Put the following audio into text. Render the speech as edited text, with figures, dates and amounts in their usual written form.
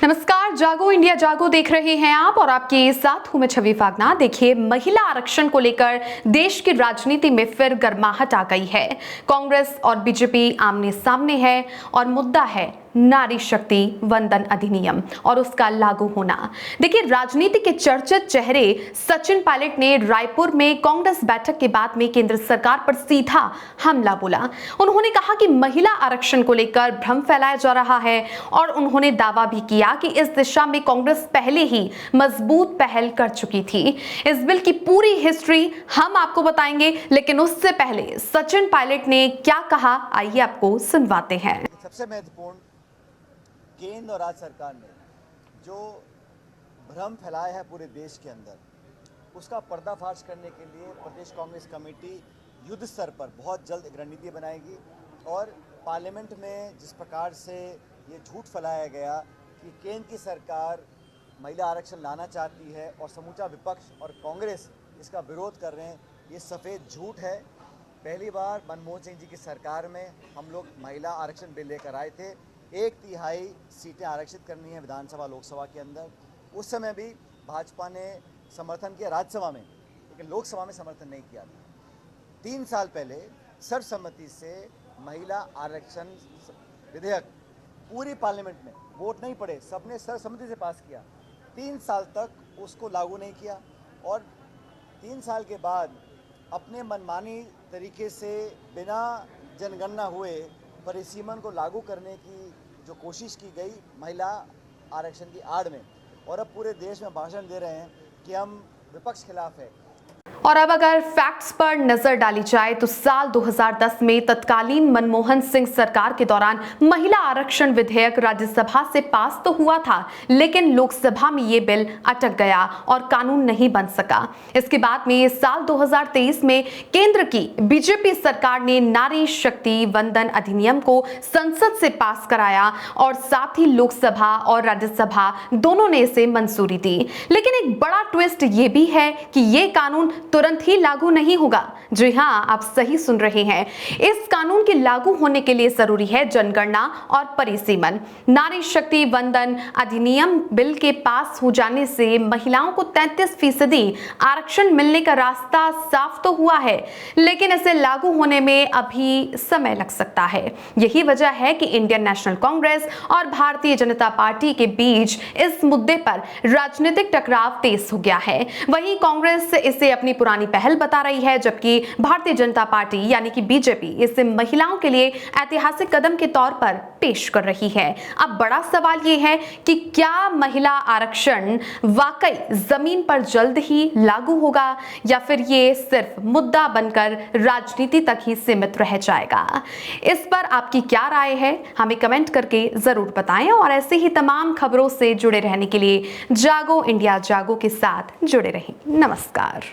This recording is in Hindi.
नमस्कार, जागो इंडिया जागो देख रहे हैं आप और आपके साथ हूं मैं छवि फागना। देखिए, महिला आरक्षण को लेकर देश की राजनीति में फिर गर्माहट आ गई है। कांग्रेस और बीजेपी आमने सामने है और मुद्दा है नारी शक्ति वंदन अधिनियम और उसका लागू होना। देखिए, राजनीति के चर्चित चेहरे सचिन पायलट ने रायपुर में कांग्रेस बैठक के बाद में केंद्र सरकार पर सीधा हमला बोला। उन्होंने कहा कि महिला आरक्षण को लेकर भ्रम फैलाया जा रहा है और उन्होंने दावा भी किया कि इस दिशा में कांग्रेस पहले ही मजबूत पहल कर चुकी थी। इस बिल की पूरी हिस्ट्री हम आपको बताएंगे, लेकिन उससे पहले सचिन पायलट ने क्या कहा, आइए आपको सुनवाते हैं। सबसे महत्वपूर्ण, केंद्र और राज्य सरकार ने जो भ्रम फैलाया है पूरे देश के अंदर, उसका पर्दाफाश करने के लिए प्रदेश कांग्रेस कमेटी युद्ध स्तर पर बहुत जल्द एक रणनीति बनाएगी और पार्लियामेंट में जिस प्रकार से ये झूठ फैलाया गया कि केंद्र की सरकार महिला आरक्षण लाना चाहती है और समूचा विपक्ष और कांग्रेस इसका विरोध कर रहे हैं, ये सफ़ेद झूठ है। पहली बार मनमोहन सिंह जी की सरकार में हम लोग महिला आरक्षण बिल लेकर आए थे। 1/3 सीटें आरक्षित करनी है विधानसभा लोकसभा के अंदर। उस समय भी भाजपा ने समर्थन किया राज्यसभा में, लेकिन लोकसभा में समर्थन नहीं किया था। 3 साल पहले सर्वसम्मति से महिला आरक्षण विधेयक पूरी पार्लियामेंट में वोट नहीं पड़े, सबने सर्वसम्मति से पास किया। 3 साल तक उसको लागू नहीं किया और 3 साल के बाद अपने मनमानी तरीके से बिना जनगणना हुए परिसीमन को लागू करने की जो कोशिश की गई महिला आरक्षण की आड़ में, और अब पूरे देश में भाषण दे रहे हैं कि हम विपक्ष खिलाफ है। और अब अगर फैक्ट्स पर नजर डाली जाए तो साल 2010 में तत्कालीन मनमोहन सिंह सरकार के दौरान महिला आरक्षण विधेयक राज्यसभा से पास तो हुआ था, लेकिन लोकसभा में ये बिल अटक गया और कानून नहीं बन सका। इसके बाद में साल 2023 में केंद्र की बीजेपी सरकार ने नारी शक्ति वंदन अधिनियम को संसद से पास कराया और साथ ही लोकसभा और राज्यसभा दोनों ने इसे मंजूरी दी। लेकिन एक बड़ा ट्विस्ट ये भी है कि ये कानून तुरंत ही लागू नहीं होगा। जी हां, आप सही सुन रहे हैं। इस कानून के लागू होने के लिए जरूरी है जनगणना और परिसीमन। नारी शक्ति वंदन अधिनियम बिल के पास हो जाने से महिलाओं को 33% आरक्षण मिलने का रास्ता साफ तो हुआ है, लेकिन इसे लागू होने में अभी समय लग सकता है। यही वजह है कि इंडियन नेशनल कांग्रेस और भारतीय जनता पार्टी के बीच इस मुद्दे पर राजनीतिक टकराव तेज हो गया है। वहीं कांग्रेस इसे अपनी पुरानी पहल बता रही है, जबकि भारतीय जनता पार्टी यानी कि बीजेपी इसे महिलाओं के लिए ऐतिहासिक कदम के तौर पर पेश कर रही है। अब बड़ा सवाल यह है कि क्या महिला आरक्षण वाकई जमीन पर जल्द ही लागू होगा या फिर ये सिर्फ मुद्दा बनकर राजनीति तक ही सीमित रह जाएगा। इस पर आपकी क्या राय है, हमें कमेंट करके जरूर बताएं और ऐसे ही तमाम खबरों से जुड़े रहने के लिए जागो इंडिया जागो के साथ जुड़े रहें। नमस्कार।